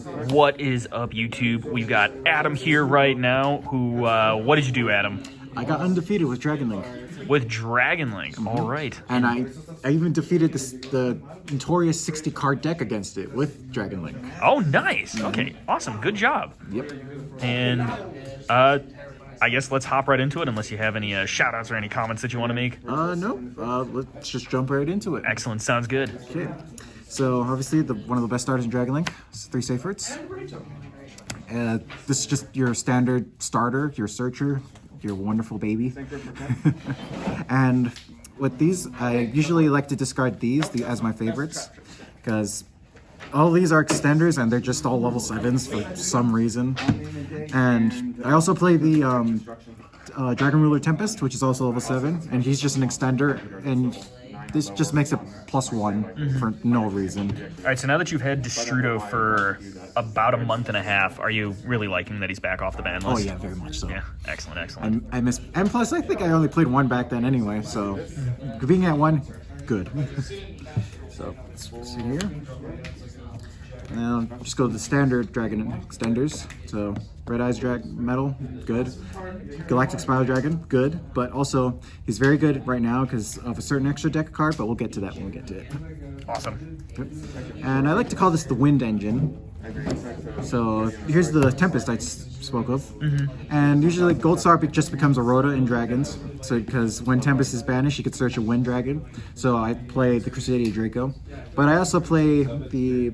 What is up, YouTube? We've got Adam here right now. Who? What did you do, Adam? I got undefeated with Dragon Link. With Dragon Link. All right. And I even defeated the notorious 60 card deck against it with Dragon Link. Oh, nice. Okay, awesome. Good job. Yep. And I guess let's hop right into it, unless you have any shout outs or any comments that you want to make. No. Let's just jump right into it. Excellent. Sounds good. Okay. So obviously one of the best starters in Dragon Link is 3 safe words. This is just your standard starter, your searcher, your wonderful baby. And with these, I usually like to discard these as my favorites, because all these are extenders and they're just all level 7s for some reason. And I also play the Dragon Ruler Tempest, which is also level 7, and he's just an extender, and this just makes it +1 for no reason. All right, so now that you've had Destruto for about a month and a half, are you really liking that he's back off the ban list? Oh yeah, very much so. Yeah, excellent. I miss, and plus I think I only played 1 back then anyway, so being at 1, good. So let's see here. Now just go to the standard Dragon extenders. So Red Eyes Metal, good. Galactic Spiral Dragon, good. But also he's very good right now because of a certain extra deck card, but we'll get to that when we get to it. Awesome. And I like to call this the Wind Engine. So here's the Tempest I spoke of, and usually Gold Star just becomes a Rhoda in Dragons. So because when Tempest is banished, you could search a Wind Dragon. So I play the Crusadia Draco, but I also play the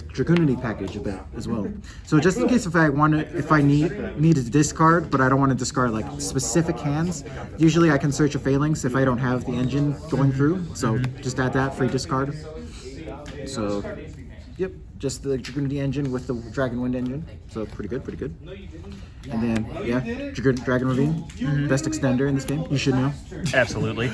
Dragunity package a bit as well. So just in case if I need to discard, but I don't want to discard like specific hands, usually I can search a Phalanx if I don't have the engine going through. So just add that free discard. So yep. Just the Dragunity engine with the Dragon Wind engine, so pretty good. And then, yeah, Dragon Ravine, best extender in this game, you should know. Absolutely.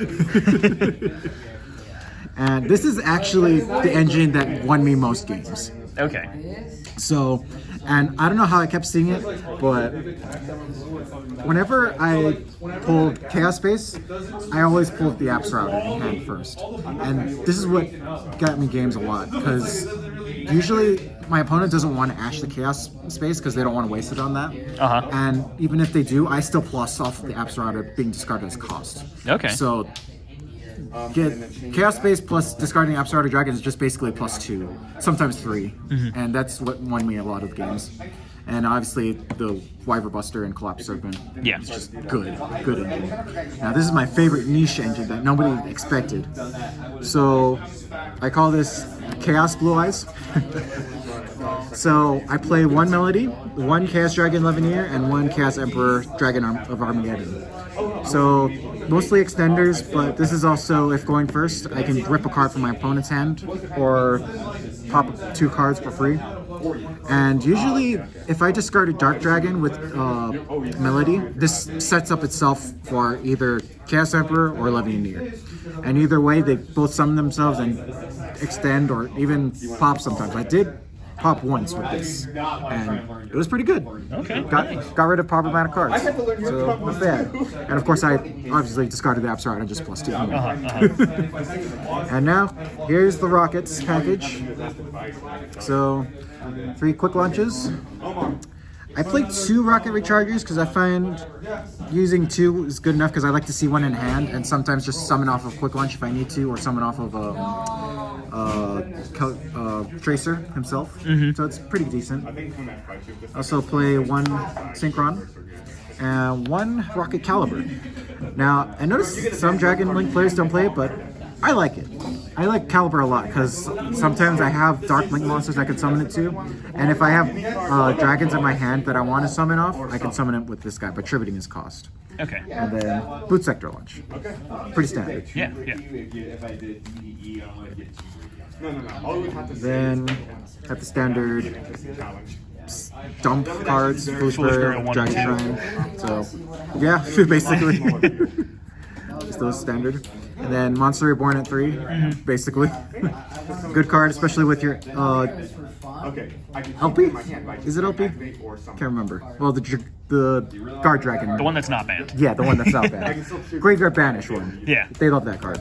And this is actually the engine that won me most games. Okay. So, and I don't know how I kept seeing it, but whenever I pulled Chaos Space, I always pulled the Apps Router in hand first. And this is what got me games a lot, because usually my opponent doesn't want to ash the Chaos Space because they don't want to waste it on that. And even if they do, I still plus off the Apps Router being discarded as cost. Okay. So get Chaos Space plus discarding Apps Router Dragon is just basically +2, sometimes 3, and that's what won me a lot of games. And obviously the Wyver Buster and Collapse Serpent. Yeah. It's just good engine. Now this is my favorite niche engine that nobody expected. So I call this Chaos Blue Eyes. So I play 1 Melody, 1 Chaos Dragon Levineer, and 1 Chaos Emperor Dragon of Armageddon. So mostly extenders, but this is also, if going first, I can rip a card from my opponent's hand or pop 2 cards for free. And usually, if I discard a Dark Dragon with Melody, this sets up itself for either Chaos Emperor or Levineer. And either way, they both summon themselves and extend or even pop sometimes. I did pop once with this, and it was pretty good. Okay. Got rid of problematic cards, so not bad. And of course, I obviously discarded the Apps Router and just +2. And now, here's the Rockets package. So 3 quick launches. I played 2 Rocket Rechargers because I find using 2 is good enough because I like to see 1 in hand and sometimes just summon off of Quick Launch if I need to, or summon off of Tracer himself. So it's pretty decent. Also play 1 Synchron and 1 Rocket Caliber. Now, I noticed some Dragon Link players don't play it, but I like it. I like Caliber a lot because sometimes I have Dark Link monsters I can summon it to, and if I have dragons in my hand that I want to summon off, I can summon it with this guy by tributing his cost. Okay. And then Boot Sector Launch. Pretty standard. Yeah. Then have the standard dump cards, Foolish Burial, Dragon Shrine. So yeah, basically. Just those standard. And then Monster Reborn at 3, basically. Good card, especially with your LP? Is it LP? Can't remember. Well, the Guard Dragon. The one that's not banned. Yeah, the one that's not banned. Graveyard Banish one. Yeah. They love that card.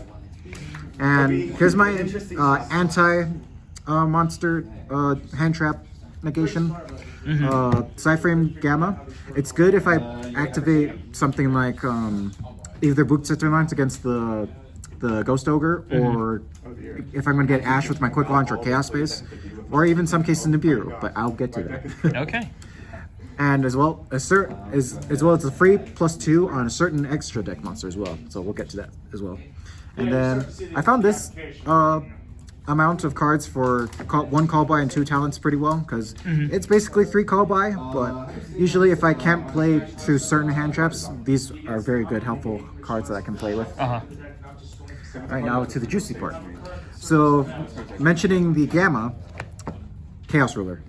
And here's my anti monster hand trap negation. Cyframe Gamma. It's good if I activate something like either Booksettlements against the Ghost Ogre, or if I'm going to get Ash with my Quick Launch or Chaos Space, or even some cases Nibiru, but I'll get to that. Okay. And as well as it's a free +2 on a certain extra deck monster as well. So we'll get to that as well. And then I found this amount of cards for 1 call by and 2 talents pretty well, because it's basically 3 call by, but usually if I can't play through certain hand traps, these are very good, helpful cards that I can play with. Alright, now to the juicy part. So, mentioning the Gamma, Chaos Ruler.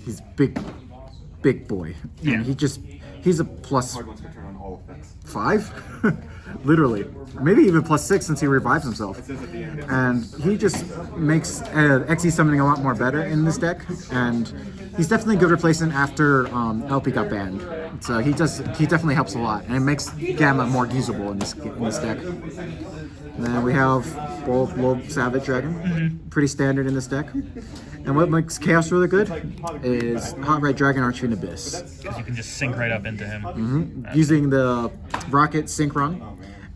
He's big boy. Yeah. And he's a +5? Literally. Maybe even +6 since he revives himself. And he just makes XE summoning a lot more better in this deck. And he's definitely a good replacement after LP got banned. So he definitely helps a lot. And it makes Gamma more usable in this deck. And then we have Bold Savage Dragon. Pretty standard in this deck. And what makes Chaos Ruler good is Hot Red Dragon Archfiend Abyss. Because you can just sync right up into him. Using the Rocket Sync Run.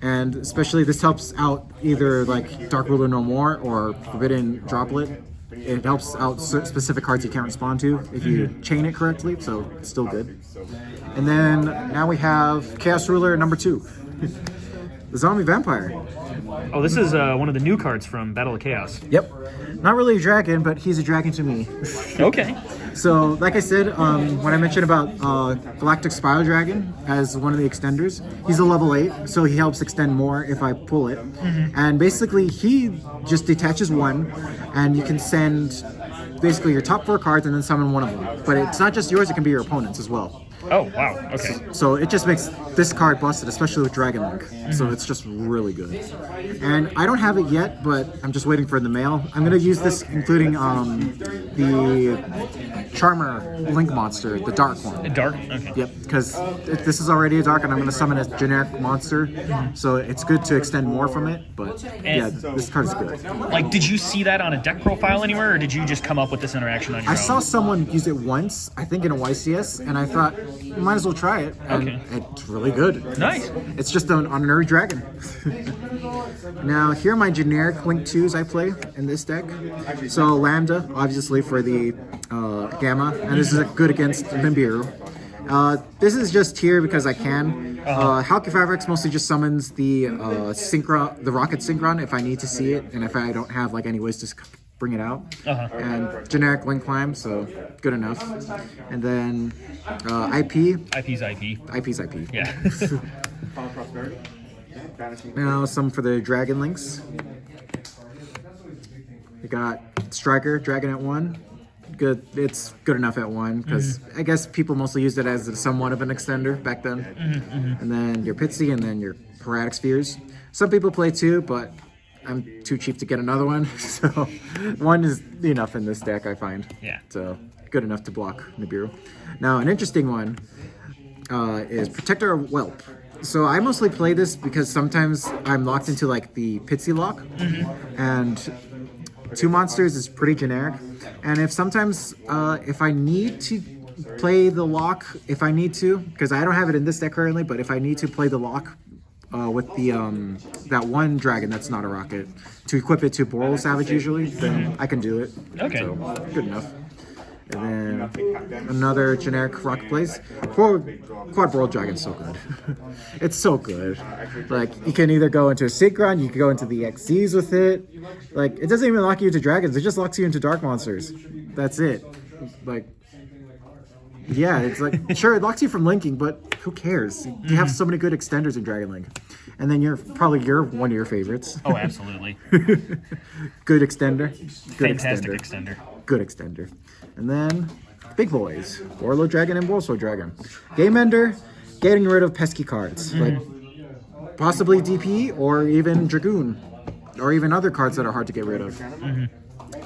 And especially this helps out either like Dark Ruler No More or Forbidden Droplet. It helps out specific cards you can't respond to if you chain it correctly, so it's still good. And then now we have Chaos Ruler number 2. The Zombie Vampire. Oh, this is one of the new cards from Battle of Chaos. Yep. Not really a dragon, but he's a dragon to me. Okay. So, like I said, when I mentioned about Galactic Spiral Dragon as one of the extenders, he's a level 8, so he helps extend more if I pull it. And basically, he just detaches 1, and you can send basically your top 4 cards and then summon one of them. But it's not just yours, it can be your opponent's as well. Oh, wow. Okay. So it just makes this card busted, especially with Dragon Link. So it's just really good. And I don't have it yet, but I'm just waiting for it in the mail. I'm going to use this including the Charmer Link monster, the dark one. Dark? Okay. Yep, because this is already a dark and I'm going to summon a generic monster. So it's good to extend more from it, but yeah, this card is good. Like, did you see that on a deck profile anywhere, or did you just come up with this interaction on your own? I saw someone use it once, I think in a YCS, and I thought, might as well try it. And it's really good. Nice. It's just an honorary dragon. Now, here are my generic Link 2s I play in this deck. So, Lambda, obviously, for the Gamma, and this is good against Nibiru. This is just here because I can. Halki Fabrics mostly just summons the Rocket Synchron if I need to see it, and if I don't have like any ways to bring it out. And generic Link Climb, so good enough. And then IP. IP's IP. IP's IP. Yeah. Now some for the Dragon Links. We got Striker, Dragon at 1. Good. It's good enough at 1 because I guess people mostly used it as somewhat of an extender back then. And then your Pitsy and then your Paratic Spheres. Some people play 2, but I'm too cheap to get another one, so 1 is enough in this deck, I find. Yeah. So good enough to block Nibiru. Now an interesting one is Protector Whelp. So I mostly play this because sometimes I'm locked into like the Pitsy lock, and 2 monsters is pretty generic. And if sometimes if I need to play the lock, if I need to, because I don't have it in this deck currently, but if I need to play the lock with the that 1 dragon that's not a rocket to equip it to Boral Savage usually, then I can do it. Okay. So good enough. And then another generic rocket plays. Quad Boral Dragon's so good. It's so good. Like you can either go into a Synchron, you can go into the XCs with it. Like it doesn't even lock you into dragons, it just locks you into dark monsters. That's it. Like yeah, it's like, sure, it locks you from linking, but who cares? You have so many good extenders in Dragon Link. And then you're one of your favorites. Oh, absolutely. Good extender. Good Fantastic extender. Good extender. And then, big boys. Warlord Dragon and Warlord Dragon. Game Ender, getting rid of pesky cards. Like, possibly DP, or even Dragoon. Or even other cards that are hard to get rid of.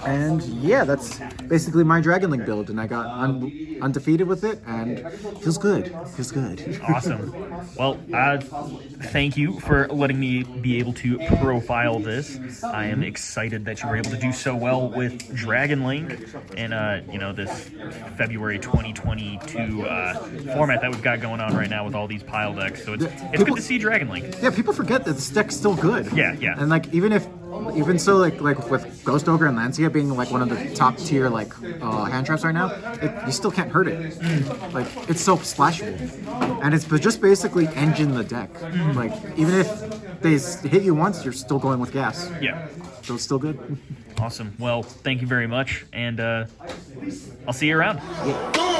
And yeah, that's basically my Dragon Link build, and I got undefeated with it, and feels good. Feels good. Awesome. Well, thank you for letting me be able to profile this. I am excited that you were able to do so well with Dragon Link in this February 2022 format that we've got going on right now with all these pile decks. So it's good to see Dragon Link. Yeah, people forget that this deck's still good. Yeah. And like even so, like with Ghost Ogre and Lancia being like one of the top tier hand traps right now, you still can't hurt it. Like it's so splashable, and it's just basically engine the deck. Like even if they hit you once, you're still going with gas. Yeah. So it's still good. Awesome. Well, thank you very much, and I'll see you around. Yeah.